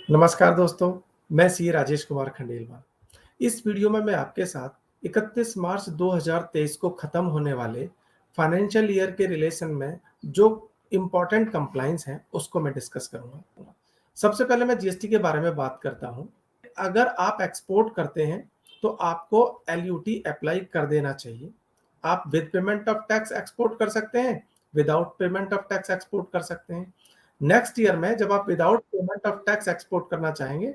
नमस्कार दोस्तों, मैं सी राजेश कुमार खंडेलवाल। इस वीडियो में मैं आपके साथ 31 मार्च 2023 को खत्म होने वाले फाइनेंशियल ईयर के रिलेशन में जो इम्पोर्टेंट कंप्लायंस हैं, उसको मैं डिस्कस करूँगा। सबसे पहले मैं जीएसटी के बारे में बात करता हूँ। अगर आप एक्सपोर्ट करते हैं, तो आपको एलयूटी अप्लाई कर देना चाहिए। आप with payment of tax export कर सकते हैं, without payment of tax export कर सकते हैं। नेक्स्ट ईयर में जब आप without payment of tax export करना चाहेंगे,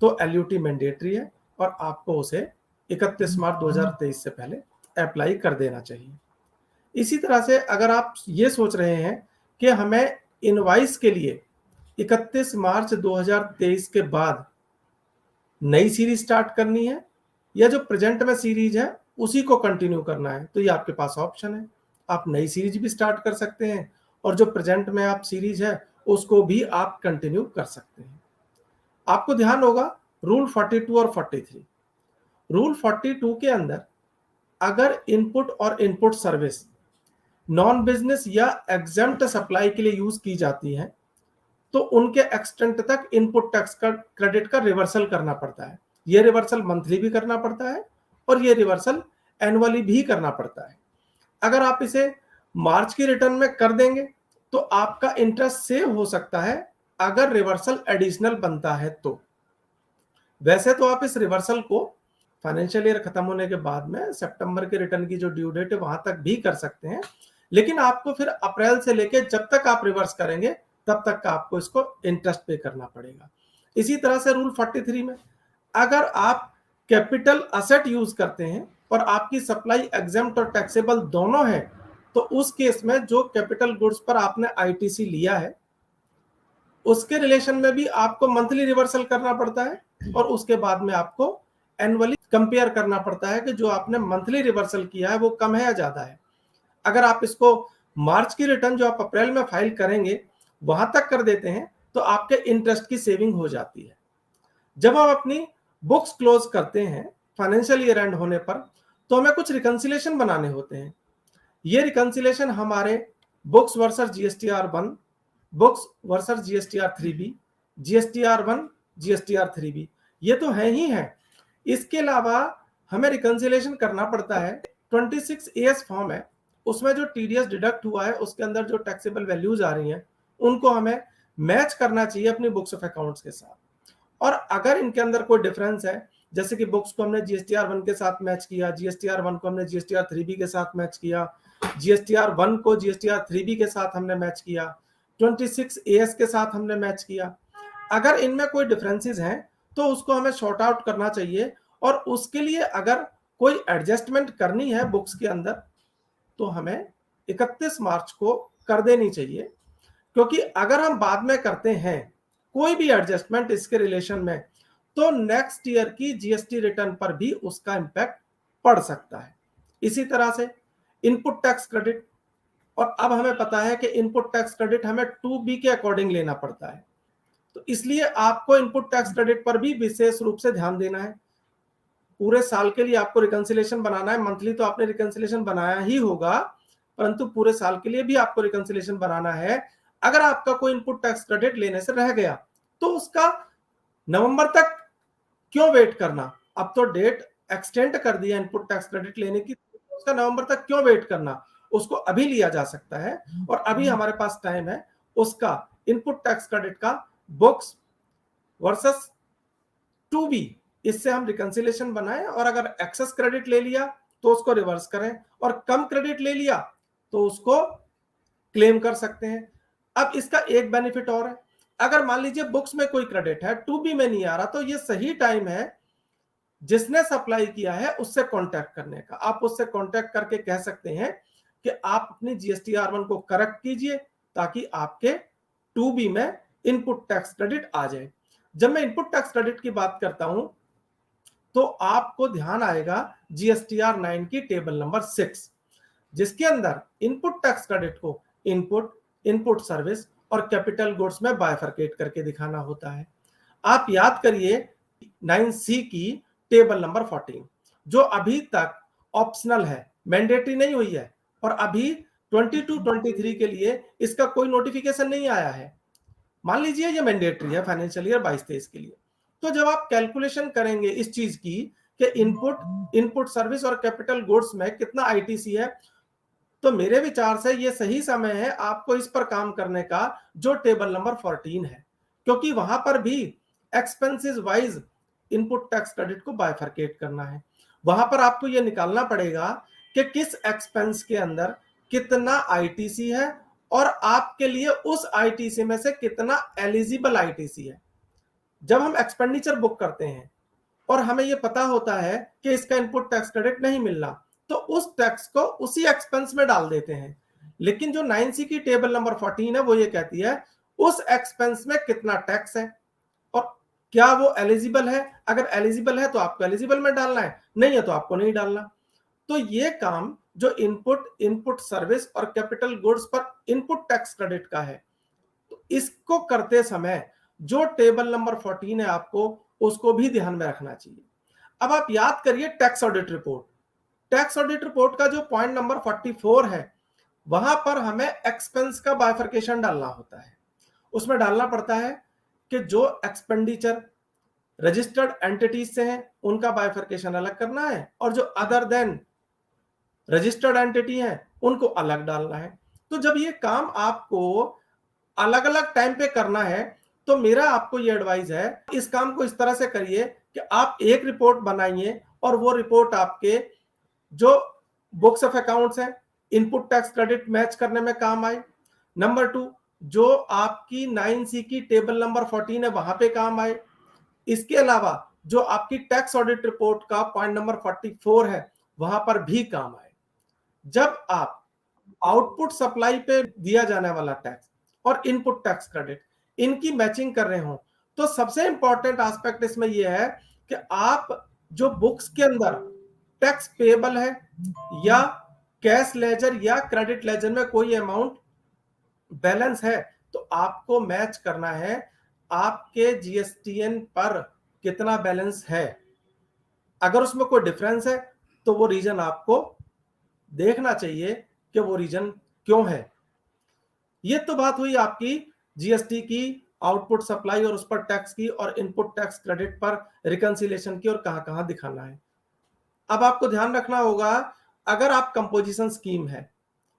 तो एलयूटी मैंडेटरी है और आपको उसे 31 मार्च 2023 से पहले अप्लाई कर देना चाहिए। इसी तरह से अगर आप ये सोच रहे हैं कि हमें इनवॉइस के लिए 31 मार्च 2023 के बाद नई सीरीज स्टार्ट करनी है या जो प्रेजेंट में सीरीज है उसी को कंटिन्यू करना है, तो ये आपके पास ऑप्शन है। आप नई सीरीज भी स्टार्ट कर सकते हैं और जो प्रेजेंट में आप सीरीज है उसको भी आप कंटिन्यू कर सकते हैं। आपको ध्यान होगा रूल 42 और 43। रूल 42 के अंदर अगर इनपुट और इनपुट सर्विस नॉन बिजनेस या एग्जेम्प्ट सप्लाई के लिए यूज की जाती है, तो उनके एक्सटेंट तक इनपुट टैक्स का क्रेडिट का रिवर्सल करना पड़ता है। ये रिवर्सल मंथली भी करना पड़ता है और ये रिवर्सल एनुअली भी करना पड़ता है। अगर आप इसे मार्च की रिटर्न में कर देंगे, तो आपका इंटरेस्ट सेव हो सकता है अगर रिवर्सल एडिशनल बनता है तो। वैसे तो आप इस रिवर्सल को फाइनेंशियल ईयर खत्म होने के बाद में सितंबर के रिटर्न की जो ड्यू डेट है वहां तक भी कर सकते हैं, लेकिन आपको फिर अप्रैल से लेके जब तक आप रिवर्स करेंगे तब तक का आपको इसको इंटरेस्ट पे करना पड़ेगा। इसी तरह से रूल 43 में अगर आप कैपिटल असेट यूज करते हैं और आपकी सप्लाई एग्जेम्प्ट और टैक्सेबल दोनों है, तो उस केस में जो कैपिटल गुड्स पर आपने आईटीसी लिया है उसके रिलेशन में भी आपको मंथली रिवर्सल करना पड़ता है और उसके बाद में आपको एनुअली कंपेयर करना पड़ता है कि जो आपने मंथली रिवर्सल किया है वो कम है या ज्यादा है। अगर आप इसको मार्च की रिटर्न जो आप अप्रैल में फाइल करेंगे वहां तक कर देते हैं, तो आपके इंटरेस्ट की सेविंग हो जाती है। जब हम अपनी बुक्स क्लोज करते हैं फाइनेंशियल ईयर एंड होने पर, तो हमें कुछ रिकंसिलेशन बनाने होते हैं। ये रिकंसिलेशन हमारे books versus GSTR 1, books versus GSTR 3B, GSTR 1, GSTR 3B, ये तो है ही है। इसके अलावा हमें रिकंसिलेशन करना पड़ता है 26AS फॉर्म है, उसमें जो टीडीएस डिडक्ट हुआ है उसके अंदर जो टैक्सेबल वैल्यूज आ रही हैं उनको हमें मैच करना चाहिए अपनी बुक्स ऑफ अकाउंट्स के साथ। और अगर इनके अंदर कोई डिफरेंस है, जैसे कि बुक्स को हमने जीएसटीआर 1 के साथ मैच किया, जीएसटीआर 1 को हमने जीएसटीआर 3B के साथ मैच किया, जीएसटीआर 1 को जीएसटीआर 3B के साथ हमने मैच किया, 26AS के साथ हमने मैच किया, अगर इनमें कोई डिफरेंसेस हैं तो उसको हमें शॉर्ट आउट करना चाहिए और उसके लिए अगर कोई एडजस्टमेंट करनी है बुक्स के अंदर तो हमें 31 मार्च को कर देनी चाहिए, क्योंकि अगर हम बाद में करते हैं कोई भी एडजस्टमेंट इसके रिलेशन में, तो नेक्स्ट ईयर की जीएसटी रिटर्न पर भी उसका इंपैक्ट पड़ सकता है। इसी तरह से इनपुट टैक्स क्रेडिट, और अब हमें पता है कि इनपुट टैक्स क्रेडिट हमें 2B के अकॉर्डिंग लेना पड़ता है, तो इसलिए आपको इनपुट टैक्स क्रेडिट पर भी विशेष रूप से ध्यान देना है। पूरे साल के लिए आपको रिकंसिलेशन बनाना है। मंथली तो आपने रिकंसिलेशन बनाया ही होगा, परंतु पूरे साल के लिए भी आपको रिकंसिलेशन बनाना है। अगर आपका कोई इनपुट टैक्स क्रेडिट लेने से रह गया तो उसका नवंबर तक क्यों वेट करना? अब तो डेट एक्सटेंड कर दिया इनपुट टैक्स क्रेडिट लेने की, उसका नवंबर तक क्यों वेट करना? उसको अभी लिया जा सकता है और अभी हमारे पास टाइम है उसका इनपुट टैक्स क्रेडिट का बुक्स वर्सेस 2B, इससे हम रिकंसिलेशन बनाएं और अगर एक्सेस क्रेडिट ले लिया तो उसको रिवर्स करें और कम क्रेडिट ले लिया तो उसको क्लेम कर सकते हैं। अब इसका एक बेनिफिट और है, अगर मान लीजिए बुक्स में कोई क्रेडिट है 2B में नहीं आ रहा, तो ये सही टाइम है जिसने सप्लाई किया है उससे कांटेक्ट करने का। आप उससे कांटेक्ट करके कह सकते हैं कि आप अपनी जीएसटीआर 1 को करेक्ट कीजिए ताकि आपके 2B में इनपुट टैक्स क्रेडिट आ जाए। जब मैं इनपुट टैक्स क्रेडिट की बात करता हूं तो आपको ध्यान आएगा जीएसटीआर 9 की टेबल नंबर 6, जिसके अंदर इनपुट टैक्स क्रेडिट को इनपुट, इनपुट सर्विस और कैपिटल गुड्स में बाइफरकेट करके दिखाना होता है। आप याद करिए 9C की टेबल नंबर 14 जो अभी तक ऑप्शनल है, मैंडेटरी नहीं हुई है और अभी 22-23 के लिए इसका कोई नोटिफिकेशन नहीं आया है। मान लीजिए ये मैंडेटरी है फाइनेंशियल ईयर 22-23 के लिए। तो जब आप कैलकुलेशन करेंगे इस चीज की कि इनपुट सर्विस और कैपिटल गुड्स में कितना आईटीसी है, तो मेरे विचार से ये सही समय है आपको इस पर काम करने का जो टेबल नंबर 14 है, क्योंकि वहां पर भी expenses wise input tax credit को बाइफरकेट करना है। वहां पर आपको ये निकालना पड़ेगा कि किस एक्सपेंस के अंदर कितना आईटीसी है और आपके लिए उस आईटीसी में से कितना एलिजिबल आईटीसी है। जब हम एक्सपेंडिचर बुक करते हैं और हमें यह पता होता है कि इसका इनपुट टैक्स क्रेडिट नहीं मिलना, तो उस टैक्स को उसी एक्सपेंस में डाल देते हैं। लेकिन जो 9C की टेबल नंबर 14 है वो ये कहती है उस एक्सपेंस में कितना टैक्स है और क्या वो एलिजिबल है। अगर एलिजिबल है तो आपको एलिजिबल में डालना है, नहीं है तो आपको नहीं डालना। तो ये काम जो इनपुट सर्विस और कैपिटल गुड्स पर इनपुट टैक्स क्रेडिट का है, तो इसको करते समय जो टेबल नंबर 14 है आपको उसको भी ध्यान में रखना चाहिए। अब आप याद करिए tax audit report. Tax audit report का जो पॉइंट नंबर 44 है, वहां पर हमें एक्सपेंस का बाइफरकेशन डालना होता है। उसमें डालना पड़ता है कि जो एक्सपेंडिचर रजिस्टर्ड एंटिटीज से हैं उनका बाइफरकेशन अलग करना है और जो अदर देन रजिस्टर्ड एंटिटी है उनको अलग डालना है। तो जब ये काम आपको अलग अलग टाइम पे करना है, तो मेरा आपको ये एडवाइस है इस काम को इस तरह से करिए कि आप एक रिपोर्ट बनाइए और वो रिपोर्ट आपके जो बुक्स ऑफ अकाउंट्स है इनपुट टैक्स क्रेडिट मैच करने में काम आए। नंबर 2, जो आपकी 9C की टेबल नंबर 14 है वहां पे काम आए। इसके अलावा जो आपकी टैक्स ऑडिट रिपोर्ट का पॉइंट नंबर 44 है वहां पर भी काम आए। जब आप आउटपुट सप्लाई पे दिया जाने वाला टैक्स और इनपुट टैक्स क्रेडिट इनकी मैचिंग कर रहे हो, तो सबसे इंपॉर्टेंट एस्पेक्ट इसमें यह है कि आप जो बुक्स के अंदर टैक्स पेएबल है या कैश लेजर या क्रेडिट लेजर में कोई अमाउंट बैलेंस है, तो आपको मैच करना है आपके जीएसटीएन पर कितना बैलेंस है। अगर उसमें कोई डिफरेंस है तो वो रीजन आपको देखना चाहिए कि वो रीजन क्यों है। ये तो बात हुई आपकी जीएसटी की आउटपुट सप्लाई और उस पर टैक्स की और इनपुट टैक्स क्रेडिट पर रिकंसिलिएशन की और कहां-कहां दिखाना है। अब आपको ध्यान रखना होगा अगर आप कंपोजिशन स्कीम है,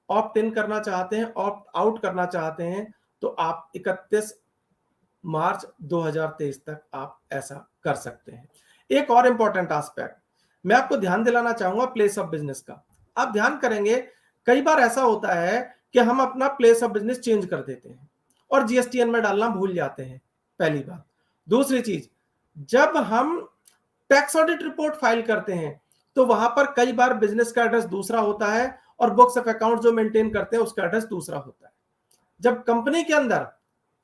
ऑप्ट इन करना चाहते हैं, ऑप्ट आउट करना चाहते हैं, तो आप 31 मार्च 2023 तक आप ऐसा कर सकते हैं। एक और इंपॉर्टेंट एस्पेक्ट मैं आपको ध्यान दिलाना चाहूंगा प्लेस ऑफ बिजनेस का। आप ध्यान करेंगे कई बार ऐसा होता है कि हम अपना प्लेस ऑफ बिजनेस चेंज कर देते हैं और जीएसटीएन में डालना भूल जाते हैं, पहली बात। दूसरी चीज, जब हम टैक्स ऑडिट रिपोर्ट फाइल करते हैं तो वहां पर कई बार बिजनेस का एड्रेस दूसरा होता है और बुक्स ऑफ अकाउंट जो मेंटेन करते हैं उसका एड्रेस दूसरा होता है। जब कंपनी के अंदर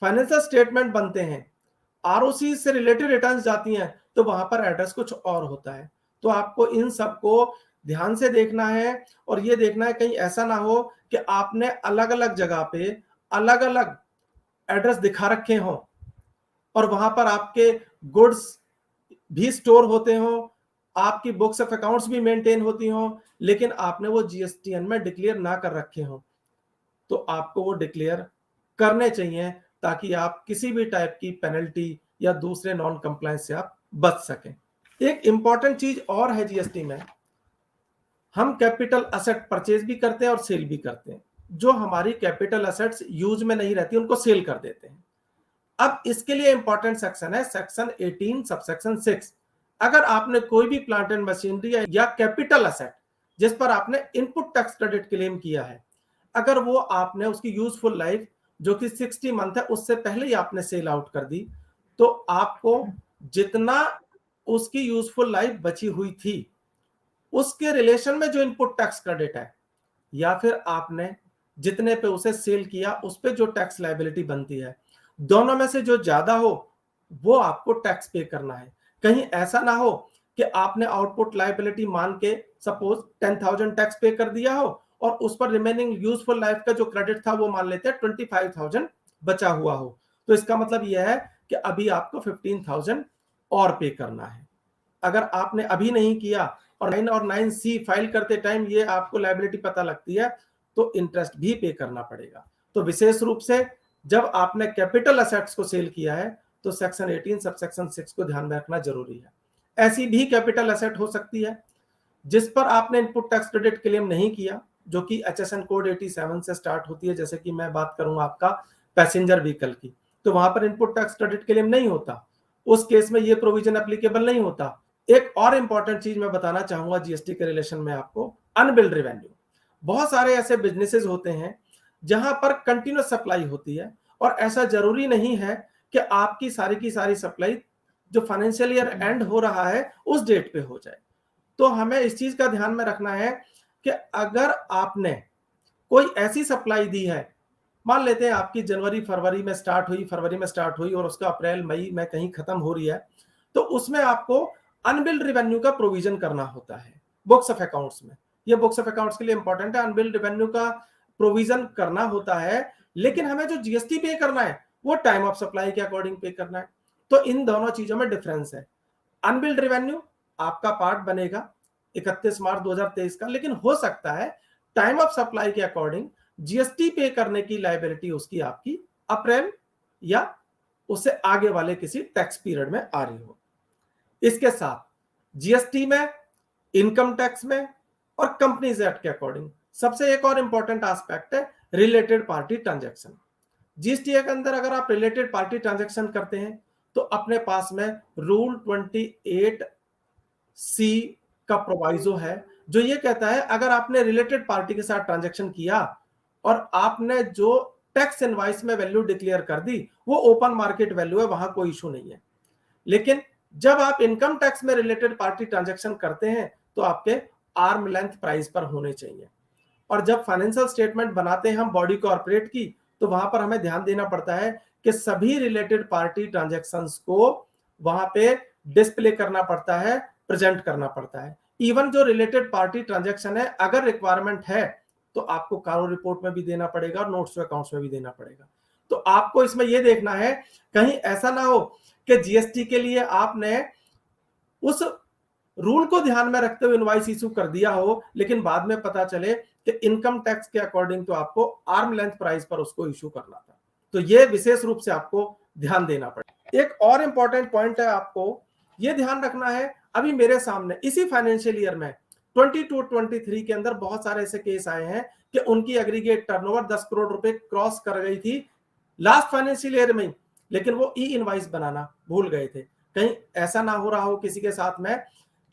फाइनेंशियल स्टेटमेंट बनते हैं, आरओसी से रिलेटेड रिटर्न्स जाती हैं, तो वहां पर एड्रेस कुछ और होता है। तो आपको इन सबको ध्यान से देखना है और ये देखना है कहीं ऐसा ना हो कि आपने अलग अलग जगह पे अलग अलग एड्रेस दिखा रखे हों और वहां पर आपके गुड्स भी स्टोर होते हों, आपकी बुक्स ऑफ अकाउंट्स भी मेंटेन होती हों, लेकिन आपने वो जीएसटीएन में डिक्लेयर ना कर रखे हों। तो आपको वो डिक्लेयर करने चाहिए ताकि आप किसी भी टाइप की पेनल्टी या दूसरे नॉन कंप्लायंस से आप बच सकें। एक इंपॉर्टेंट चीज और है जीएसटी में, हम कैपिटल एसेट परचेज भी करते हैं और सेल भी करते हैं। जो हमारी कैपिटल एसेट्स यूज में नहीं रहती उनको सेल कर देते हैं। अब इसके लिए इंपॉर्टेंट सेक्शन है सेक्शन 18 सबसेक्शन 6। अगर आपने कोई भी प्लांट एंड मशीनरी या कैपिटल एसेट जिस पर आपने इनपुट टैक्स क्रेडिट क्लेम किया है, अगर वो आपने उसकी यूजफुल लाइफ जो कि 60 मंथ है उससे पहले ही आपने सेल आउट कर दी, तो आपको जितना उसकी यूजफुल लाइफ बची हुई थी उसके रिलेशन में जो इनपुट टैक्स क्रेडिट है या फिर आपने जितने पे उसे सेल किया उस पे जो टैक्स लायबिलिटी बनती है, दोनों में से जो ज्यादा हो वो आपको टैक्स पे करना है। कहीं ऐसा ना हो कि आपने आउटपुट लायबिलिटी मान के सपोज 10,000 टैक्स पे कर दिया हो और उस पर रिमेनिंग यूजफुल लाइफ का जो क्रेडिट था वो मान लेते हैं 25,000 बचा हुआ हो, तो इसका मतलब यह है कि अभी आपको 15,000 और पे करना है। अगर आपने अभी नहीं किया और 9 और 9C फाइल करते टाइम ये आपको लायबिलिटी पता लगती है तो इंटरेस्ट भी पे करना पड़ेगा। तो विशेष रूप से जब आपने कैपिटल असेट्स को सेल किया है तो सेक्शन 18 सबसेक्शन 6 को ध्यान में रखना जरूरी है। ऐसी भी कैपिटल असेट हो सकती है जिस पर आपने इनपुट टैक्स क्रेडिट क्लेम नहीं किया, जो कि एचएसएन कोड 87 से स्टार्ट होती है। जैसे कि मैं बात करूंगा आपका पैसेंजर व्हीकल की, तो वहां पर इनपुट टैक्स क्रेडिट क्लेम नहीं होता, उस केस में ये प्रोविजन एप्लीकेबल नहीं होता। एक और इंपॉर्टेंट चीज मैं बताना चाहूंगा जीएसटी के रिलेशन में आपको, अनबिल्ड रेवेन्यू। बहुत सारे ऐसे बिजनेसेस होते हैं जहां पर कंटिन्यूस सप्लाई होती है, और ऐसा जरूरी नहीं है कि आपकी सारी की सारी सप्लाई जो फाइनेंशियल ईयर एंड हो रहा है उस डेट पे हो जाए। तो हमें इस चीज का ध्यान में रखना है कि अगर आपने कोई ऐसी सप्लाई दी है, मान लेते हैं आपकी जनवरी फरवरी में स्टार्ट हुई और उसका अप्रैल मई में कहीं खत्म हो रही है, तो उसमें आपको अनबिल्ड रेवेन्यू का प्रोविजन करना होता है बुक्स ऑफ अकाउंट्स में। ये बुक्स ऑफ अकाउंट्स के लिए इंपॉर्टेंट है, अनबिल्ड रेवेन्यू का प्रोविजन करना होता है। लेकिन हमें जो जीएसटी पे करना है वो टाइम ऑफ सप्लाई के अकॉर्डिंग पे करना है। तो इन दोनों चीजों में डिफरेंस है। अनबिल्ड रेवेन्यू आपका पार्ट बनेगा 31 मार्च 2023 का, लेकिन हो सकता है टाइम ऑफ सप्लाई के अकॉर्डिंग जीएसटी पे करने की लायबिलिटी उसकी आपकी अप्रैल या उससे आगे वाले किसी टैक्स पीरियड में आ रही हो। इसके साथ जीएसटी में, इनकम टैक्स में और कंपनीज एक्ट के अकॉर्डिंग सबसे एक और इंपॉर्टेंट एस्पेक्ट है रिलेटेड पार्टी ट्रांजैक्शन। जीएसटी के अंदर अगर आप रिलेटेड पार्टी ट्रांजैक्शन करते हैं तो अपने पास में रूल 28 सी का प्रोवाइजो है, जो ये कहता है अगर आपने रिलेटेड पार्टी के साथ ट्रांजैक्शन किया और आपने जो टैक्स इनवॉइस में वैल्यू डिक्लेयर कर दी वो ओपन मार्केट वैल्यू है, वहां कोई इशू नहीं है। लेकिन जब आप इनकम टैक्स में रिलेटेड पार्टी ट्रांजैक्शन करते हैं तो आपके आर्म लेंथ प्राइस पर होने चाहिए। और जब फाइनेंशियल स्टेटमेंट बनाते हैं हम बॉडी कॉर्पोरेट की, तो वहां पर हमें ध्यान देना पड़ता है कि सभी रिलेटेड पार्टी ट्रांजैक्शंस को वहां पे डिस्प्ले करना पड़ता है, प्रेजेंट करना पड़ता है। इवन जो रिलेटेड पार्टी ट्रांजैक्शन है, अगर रिक्वायरमेंट है तो आपको कारो रिपोर्ट में भी देना पड़ेगा और नोट्स टू अकाउंट्स में भी देना पड़ेगा। तो आपको इसमें यह देखना है कहीं ऐसा ना हो कि जीएसटी के लिए आपने उस रूल को ध्यान में रखते हुए इनवॉइस इशू कर दिया हो, लेकिन बाद में पता चले कि इनकम टैक्स के अकॉर्डिंग तो आपको आर्म लेंथ प्राइस पर उसको इशू करना था। तो ये विशेष रूप से आपको ध्यान देना पड़ेगा। एक और इंपॉर्टेंट पॉइंट है, आपको ये ध्यान रखना है, अभी मेरे सामने इसी फाइनेंशियल ईयर में 22-23 के अंदर बहुत सारे ऐसे केस आए हैं कि उनकी एग्रीगेट टर्नओवर 10 करोड़ रुपए क्रॉस कर गई थी लास्ट फाइनेंशियल ईयर में, लेकिन वो ई इनवॉइस बनाना भूल गए थे। कहीं ऐसा ना हो रहा हो किसी के साथ में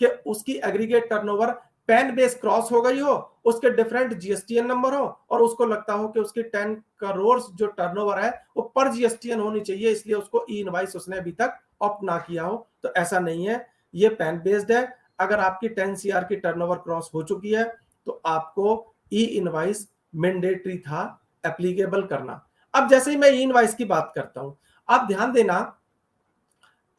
कि उसकी aggregate turnover pan base cross हो गई हो, उसके डिफरेंट जीएसटीएन नंबर हो और उसको लगता हो कि उसकी 10 करोड़ जो टर्नओवर है वो पर जीएसटीएन होनी चाहिए, इसलिए उसको ई इनवॉइस उसने अभी तक ऑप्ट ना किया हो। तो ऐसा नहीं है, ये पैन बेस्ड है। अगर आपकी 10 सीआर की टर्नओवर क्रॉस हो चुकी है तो आपको ई इनवॉइस मैंडेटरी था एप्लीकेबल करना। अब जैसे ही मैं ई इनवॉइस की बात करता हूं, आप ध्यान देना,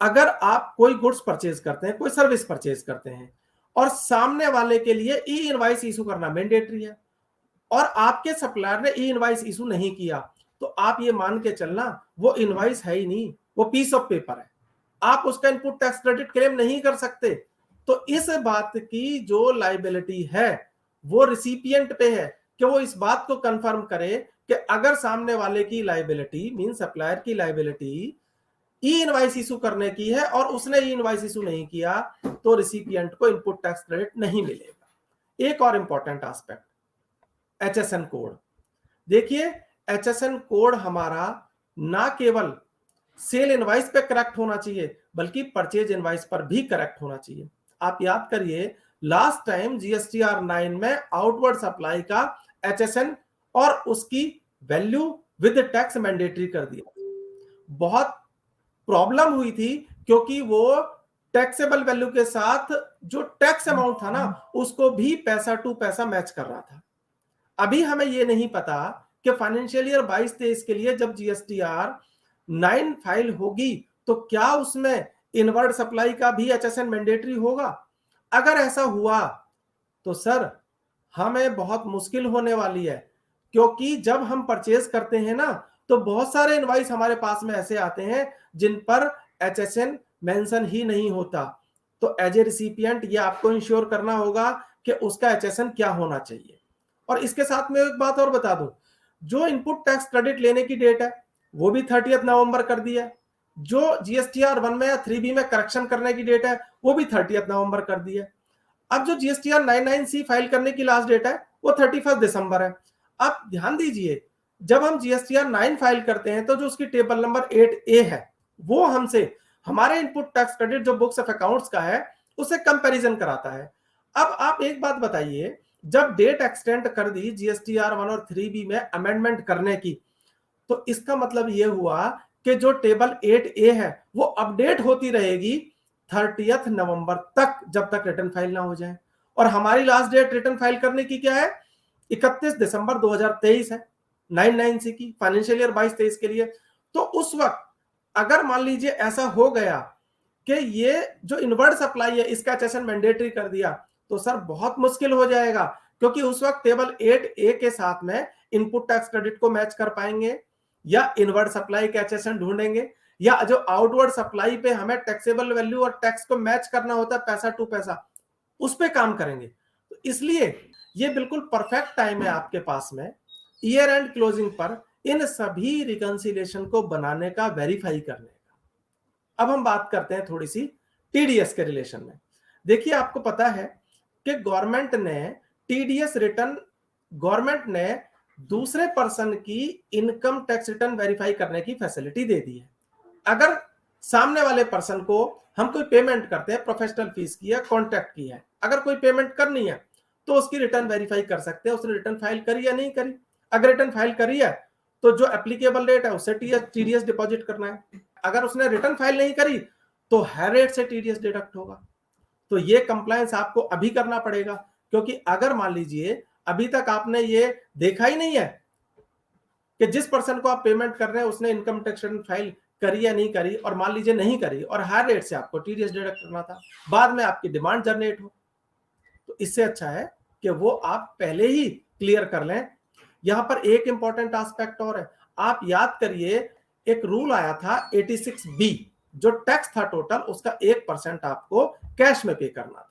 अगर आप कोई गुड्स परचेज करते हैं, कोई सर्विस परचेज करते हैं और सामने वाले के लिए ई इनवॉइस इशू करना मैंडेटरी है और आपके सप्लायर ने ई इनवॉइस इशू नहीं किया, तो आप ये मान के चलना वो इनवॉइस है ही नहीं, वो पीस ऑफ पेपर है, आप उसका इनपुट टैक्स क्रेडिट क्लेम नहीं कर सकते। तो इस बात की जो लायबिलिटी है वो रिसिपिएंट पे है कि वो इस बात को कंफर्म करे कि अगर सामने वाले की लायबिलिटी मीन सप्लायर की लायबिलिटी ई इनवॉइस इशू करने की है और उसने ई इनवॉइस इशू नहीं किया तो रिसिपिएंट को इनपुट टैक्स क्रेडिट नहीं मिलेगा। एक और इंपॉर्टेंट एस्पेक्ट, एचएसएन कोड। देखिए, एचएसएन कोड हमारा ना केवल सेल इनवॉइस पे करेक्ट होना चाहिए बल्कि परचेज इनवॉइस पर भी करेक्ट होना चाहिए। आप याद करिए, लास्ट टाइम जीएसटीआर 9 में आउटवर्ड सप्लाई का एचएसएन और उसकी वैल्यू विद टैक्स मैंडेटरी कर दिया। बहुत प्रॉब्लम हुई थी क्योंकि वो टैक्सेबल वैल्यू के साथ जो टैक्स अमाउंट था ना उसको भी पैसा टू पैसा मैच कर रहा था। अभी हमें ये नहीं पता कि फाइनेंशियल ईयर 22-23 के लिए जब जीएसटीआर 9 फाइल होगी तो क्या उसमें इनवर्ड सप्लाई का भी एचएसएन मैंडेटरी होगा। अगर ऐसा हुआ तो सर हमें बहुत मुश्किल होने वाली है, क्योंकि जब हम परचेज करते हैं ना तो बहुत सारे इनवॉइस हमारे पास में ऐसे आते हैं जिन पर एचएसएन मेंशन ही नहीं होता। तो एज ए रिसिपिएंट ये आपको इंश्योर करना होगा कि उसका एचएसएन क्या होना चाहिए। और इसके साथ में एक बात और बता दूं, जो इनपुट टैक्स क्रेडिट लेने की डेट है वो भी 30 नवंबर कर दिया। जो जीएसटीआर 1 में या 3B में करेक्शन करने की डेट है वो भी 30 नवंबर कर दिया। अब जो जीएसटीआर 99C फाइल करने की लास्ट डेट है वो 31 दिसंबर है। आप ध्यान दीजिए, जब हम जीएसटीआर 9 फाइल करते हैं तो जो उसकी टेबल नंबर 8A है वो हमसे हमारे इनपुट टैक्स क्रेडिट जो बुक्स ऑफ अकाउंट्स का है उससे कंपैरिजन कराता है। अब आप एक बात बताइए, जब डेट एक्सटेंड कर दी जीएसटीआर 1 और 3B में अमेंडमेंट करने की, तो इसका मतलब यह हुआ कि जो टेबल 8A है वो अपडेट होती रहेगी 30 नवंबर तक, जब तक रिटर्न फाइल ना हो जाए। और हमारी लास्ट डेट रिटर्न फाइल करने की क्या है? 31 दिसंबर 2023 है 99C की, फाइनेंशियल ईयर 22-23 के लिए। तो उस वक्त अगर मान लीजिए ऐसा हो गया कि ये जो इनवर्ड सप्लाई है इसका सेशन मैंडेटरी कर दिया, तो सर बहुत मुश्किल हो जाएगा, क्योंकि उस वक्त टेबल 8A के साथ में इनपुट टैक्स क्रेडिट को मैच कर पाएंगे या इनवर्ड सप्लाई का सेशन ढूंढेंगे, या जो आउटवर्ड सप्लाई पे हमें टैक्सेबल वैल्यू और टैक्स को मैच करना होता है पैसा टू पैसा, उस पे काम करेंगे। तो इसलिए ये बिल्कुल परफेक्ट टाइम है आपके पास में ईयर एंड क्लोजिंग पर इन सभी रिकंसिलिएशन को बनाने का, वेरीफाई करने का। अब हम बात करते हैं थोड़ी सी टीडीएस के रिलेशन में। देखिए, आपको पता है कि गवर्नमेंट ने टीडीएस रिटर्न, गवर्नमेंट ने दूसरे पर्सन की इनकम टैक्स रिटर्न वेरीफाई करने की फैसिलिटी दे दी है। अगर सामने वाले पर्सन को हम कोई पेमेंट करते हैं, प्रोफेशनल फीस की है, कॉन्ट्रैक्ट की है, अगर कोई पेमेंट करनी है तो उसकी रिटर्न वेरीफाई कर सकते हैं, उसने रिटर्न फाइल करी या नहीं करी। अगर रिटर्न फाइल करी है तो जो एप्लीकेबल रेट है उससे टीडीएस डिपॉजिट करना है। अगर उसने रिटर्न फाइल नहीं करी तो हाई रेट से टीडीएस डिडक्ट होगा। तो ये कंप्लायंस आपको अभी करना पड़ेगा, क्योंकि अगर मान लीजिए अभी तक आपने ये देखा ही नहीं है कि जिस पर्सन को आप पेमेंट कर रहे हैं उसने इनकम टैक्स रिटर्न फाइल करी या नहीं करी, और मान लीजिए नहीं करी और हाई रेट से आपको टीडीएस डिडक्ट करना था, बाद में आपकी डिमांड जनरेट हो, तो इससे अच्छा है कि वो आप पहले ही क्लियर कर लें। यहां पर एक इंपॉर्टेंट एस्पेक्ट और है, आप याद करिए एक रूल आया था 86B, जो टैक्स था टोटल उसका 1% आपको कैश में पे करना था।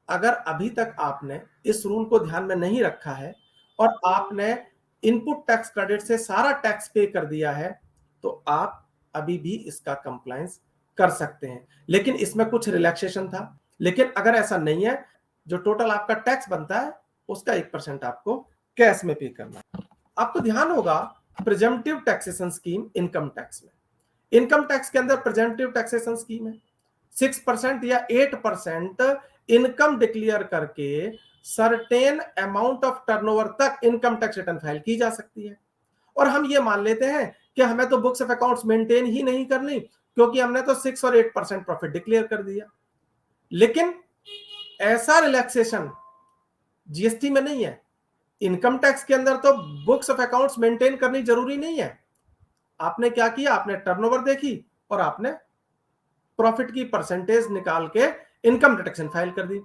अगर अभी तक आपने इस रूल को ध्यान में नहीं रखा है और आपने इनपुट टैक्स क्रेडिट से सारा टैक्स पे कर दिया है, तो आप अभी भी इसका कंप्लायंस कर सकते हैं, लेकिन इसमें कुछ रिलैक्सेशन था। लेकिन अगर ऐसा नहीं है, जो टोटल आपका टैक्स बनता है उसका 1% आपको कैश में पे करना है। आपको ध्यान होगा presumptive taxation scheme income tax में, इनकम टैक्स के अंदर प्रिजम्पटिव टैक्सेशन स्कीम है। 6% या 8% इनकम डिक्लेयर करके सर्टेन अमाउंट ऑफ टर्नओवर तक इनकम टैक्स रिटर्न फाइल की जा सकती है। और हम ये मान लेते हैं कि हमें तो बुक्स ऑफ अकाउंट्स मेंटेन ही नहीं करनी, क्योंकि हमने तो 6 और 8% प्रॉफिट डिक्लेयर कर दिया। लेकिन ऐसा रिलैक्सेशन जीएसटी में नहीं है। इनकम टैक्स के अंदर तो बुक्स ऑफ अकाउंट्स मेंटेन करनी जरूरी नहीं है। आपने क्या किया, आपने टर्नओवर देखी और आपने प्रॉफिट की परसेंटेज निकाल के इनकम डिडक्शन फाइल कर दी।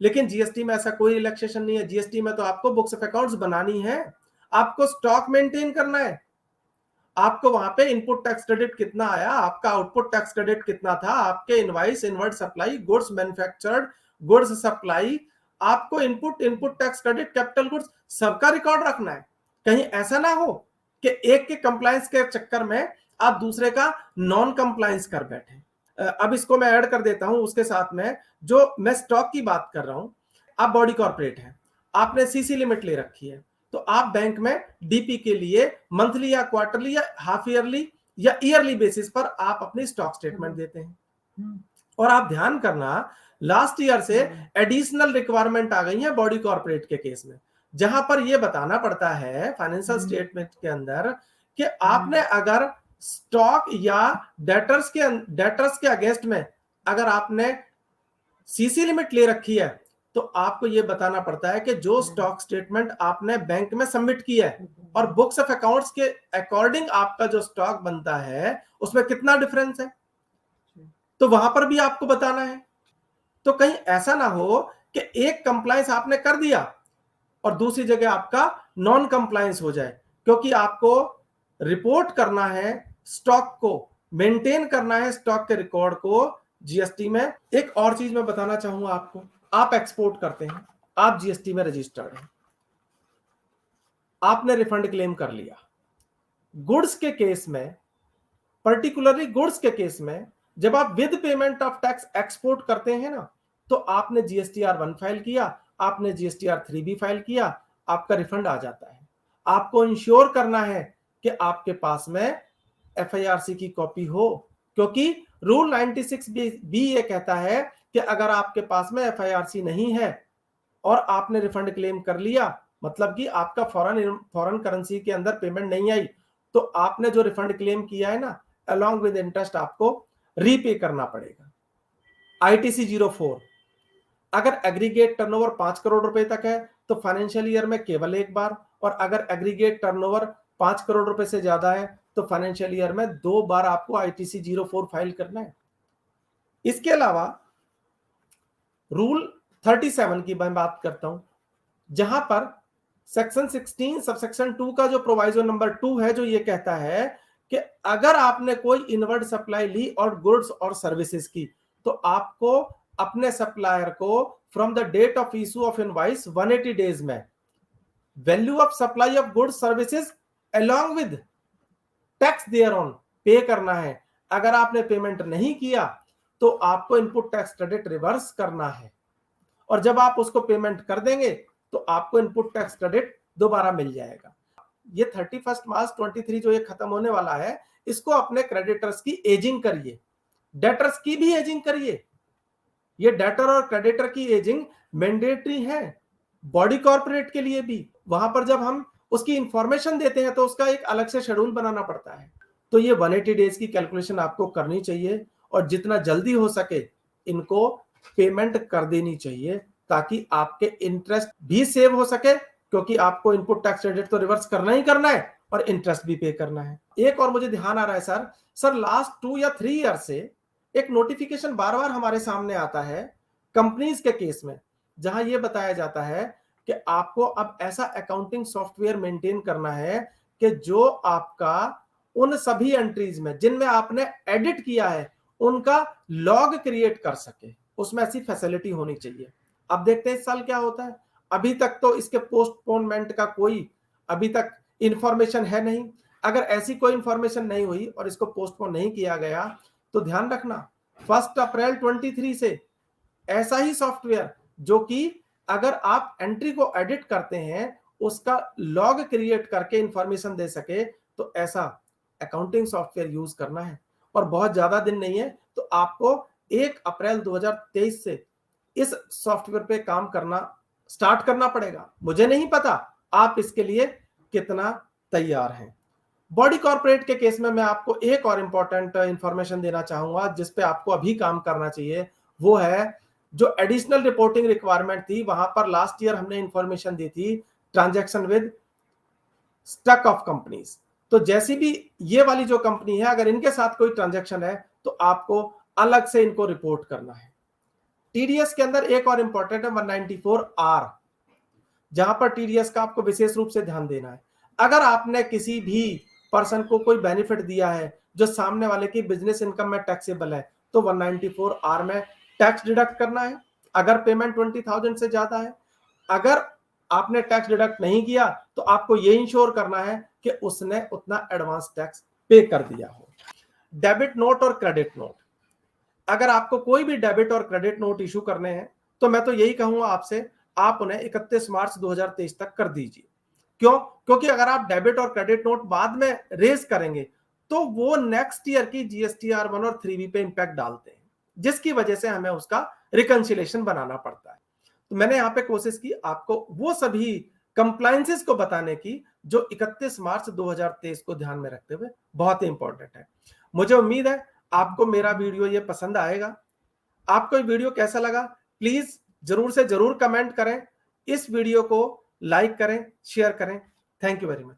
लेकिन जीएसटी में ऐसा कोई रिलैक्सेशन नहीं है। जीएसटी में तो आपको बुक्स ऑफ अकाउंट्स बनानी है, आपको स्टॉक मेंटेन करना है, आपको वहां पे इनपुट टैक्स क्रेडिट कितना आया, आपका आउटपुट टैक्स क्रेडिट कितना था, आपके invoice, inward supply, goods manufactured, goods supply, आपको input tax credit, capital goods, सबका रिकॉर्ड रखना है। कहीं ऐसा ना हो कि एक के कंप्लायंस के चक्कर में आप दूसरे का नॉन कंप्लायंस कर बैठे। अब इसको मैं ऐड कर देता हूं उसके साथ में, जो मैं स्टॉक की बात कर रहा हूं। आप बॉडी कॉर्पोरेट है, आपने सीसी लिमिट ले रखी है, तो आप बैंक में डीपी के लिए मंथली या क्वार्टरली या हाफ ईयरली या ईयरली बेसिस पर आप अपनी स्टॉक स्टेटमेंट देते हैं। और आप ध्यान करना, लास्ट ईयर से एडिशनल रिक्वायरमेंट आ गई है बॉडी कॉर्पोरेट के केस में, जहां पर यह बताना पड़ता है फाइनेंशियल स्टेटमेंट के अंदर कि आपने अगर स्टॉक या डेटर्स के अगेंस्ट में अगर आपने सीसी लिमिट ले रखी है, तो आपको यह बताना पड़ता है कि जो स्टॉक स्टेटमेंट आपने बैंक में सबमिट किया है और बुक्स ऑफ अकाउंट्स के अकॉर्डिंग आपका जो स्टॉक बनता है उसमें कितना डिफरेंस है, तो वहां पर भी आपको बताना है। तो कहीं ऐसा ना हो कि एक कंप्लायंस आपने कर दिया और दूसरी जगह आपका नॉन कंप्लायंस हो जाए, क्योंकि आपको रिपोर्ट करना है, स्टॉक को मेंटेन करना है, स्टॉक के रिकॉर्ड को जीएसटी में। एक और चीज मैं बताना चाहूंगा आपको, आप एक्सपोर्ट करते हैं, आप जीएसटी में रजिस्टर्ड हैं, आपने रिफंड क्लेम कर लिया, गुड्स के केस में, पर्टिकुलरली गुड्स के केस में, जब आप with payment of tax export करते हैं ना, तो आपने जीएसटीआर 1 फाइल किया, आपने जीएसटीआर 3 भी फाइल किया, आपका रिफंड आ जाता है। आपको इंश्योर करना है कि आपके पास में एफआईआरसी की कॉपी हो, क्योंकि रूल 96 बी ये कहता है कि अगर आपके पास में एफआईआरसी नहीं है और आपने रिफंड क्लेम कर लिया, मतलब कि आपका फॉरेन करेंसी के अंदर पेमेंट नहीं आई, तो आपने जो रिफंड क्लेम किया है ना, अलॉन्ग विद इंटरेस्ट आपको रीपे करना पड़ेगा। आईटीसी 04, अगर एग्रीगेट टर्नओवर 5 करोड़ रुपए तक है तो फाइनेंशियल ईयर में केवल एक बार, और अगर एग्रीगेट टर्नओवर 5 करोड़ रुपए से ज्यादा है तो फाइनेंशियल ईयर में 2 बार आपको आईटीसी 04 फाइल करना है। इसके अलावा रूल 37 की मैं बात करता हूं, जहां पर सेक्शन 16 सबसेक्शन 2 का जो प्रोवाइजो नंबर 2 है, जो ये कहता है कि अगर आपने कोई इनवर्ड सप्लाई ली और गुड्स और सर्विसेज की, तो आपको अपने सप्लायर को from the date of issue of invoice 180 days में value of supply of goods services along with tax thereon pay करना है। अगर आपने पेमेंट नहीं किया तो आपको इनपुट टैक्स क्रेडिट रिवर्स करना है, और जब आप उसको पेमेंट कर देंगे तो आपको इनपुट टैक्स क्रेडिट दोबारा मिल जाएगा। ये 31 मार्च 23 जो ये खत्म होने वाला है, इसको अपने क्रेडिटर्स की एजिंग करिए, डेटर्स की भी एजिंग करिए। ये डेटर और क्रेडिटर की एजिंग मैंडेटरी है बॉडी कॉर्पोरेट के लिए भी। वहां पर जब हम उसकी इंफॉर्मेशन देते हैं तो उसका एक अलग से शेड्यूल बनाना पड़ता है। तो ये 180 डेज की कैलकुलेशन आपको करनी चाहिए, और जितना जल्दी हो सके इनको पेमेंट कर देनी चाहिए, ताकि आपके इंटरेस्ट भी सेव हो सके, क्योंकि आपको इनपुट टैक्स क्रेडिट तो रिवर्स करना ही करना है और इंटरेस्ट भी पे करना है। एक और मुझे ध्यान आ रहा है सर लास्ट 2 या 3 ईयर से एक नोटिफिकेशन बार बार हमारे सामने आता है कंपनीज के केस में, जहां यह बताया जाता है कि आपको अब ऐसा अकाउंटिंग सॉफ्टवेयर मेंटेन करना है कि जो आपका उन सभी एंट्रीज में जिनमें आपने एडिट किया है उनका लॉग क्रिएट कर सके, उसमें ऐसी फैसिलिटी होनी चाहिए। अब देखते हैं इस साल क्या होता है। अभी तक तो इसके पोस्टपोनमेंट का कोई अभी तक इंफॉर्मेशन है नहीं। अगर ऐसी कोई इंफॉर्मेशन नहीं हुई और इसको पोस्टपोन नहीं किया गया तो ध्यान रखना 1 अप्रैल 23 से ऐसा ही सॉफ्टवेयर, जो कि अगर आप एंट्री को एडिट करते हैं उसका लॉग क्रिएट करके इंफॉर्मेशन दे सके, तो ऐसा अकाउंटिंग सॉफ्टवेयर यूज करना है। और बहुत ज्यादा दिन नहीं है, तो आपको 1 अप्रैल 2023 से इस सॉफ्टवेयर पे काम करना स्टार्ट करना पड़ेगा। मुझे नहीं पता आप इसके लिए कितना तैयार हैं। बॉडी कॉर्पोरेट के केस में मैं आपको एक और इंपॉर्टेंट इंफॉर्मेशन देना चाहूंगा जिस पे आपको अभी काम करना चाहिए। वो है जो एडिशनल रिपोर्टिंग रिक्वायरमेंट थी, वहां पर लास्ट ईयर हमने इंफॉर्मेशन दी थी transaction with stock of companies. तो जैसी भी ये वाली जो कंपनी है, अगर इनके साथ कोई ट्रांजैक्शन है तो आपको अलग से इनको रिपोर्ट करना है। टीडीएस के अंदर एक और इंपॉर्टेंट है 194R, जहां पर टीडीएस का आपको विशेष रूप से ध्यान देना है। अगर आपने किसी भी पर्सन को कोई बेनिफिट दिया है जो सामने वाले की बिजनेस इनकम में टैक्सेबल है, तो 194R में टैक्स डिडक्ट करना है अगर पेमेंट 20,000 से ज्यादा है। अगर आपने टैक्स डिडक्ट नहीं किया तो आपको ये इंश्योर करना है कि उसने उतना एडवांस टैक्स पे कर दिया हो। डेबिट नोट और क्रेडिट नोट, अगर आपको कोई भी डेबिट और क्रेडिट नोट इशू करने हैं तो मैं तो यही कहूंगा आपसे, आप उन्हें 31 मार्च 2023 तक कर दीजिए। क्यों? क्योंकि अगर आप डेबिट और क्रेडिट नोट बाद में रेज करेंगे तो वो नेक्स्ट ईयर की जीएसटीआर 1 और 3B पे इंपैक्ट डालते हैं, जिसकी वजह से हमें उसका रिकंसिलेशन बनाना पड़ता है। तो मैंने यहाँ पे कोशिश की आपको वो सभी कंप्लायंसेस को बताने की जो 31 मार्च 2023 को ध्यान में रखते हुए बहुत ही इंपॉर्टेंट है। मुझे उम्मीद है आपको मेरा वीडियो ये पसंद आएगा। आपको ये वीडियो कैसा लगा प्लीज जरूर से जरूर कमेंट करें, इस वीडियो को लाइक करें, शेयर करें। Thank you very much.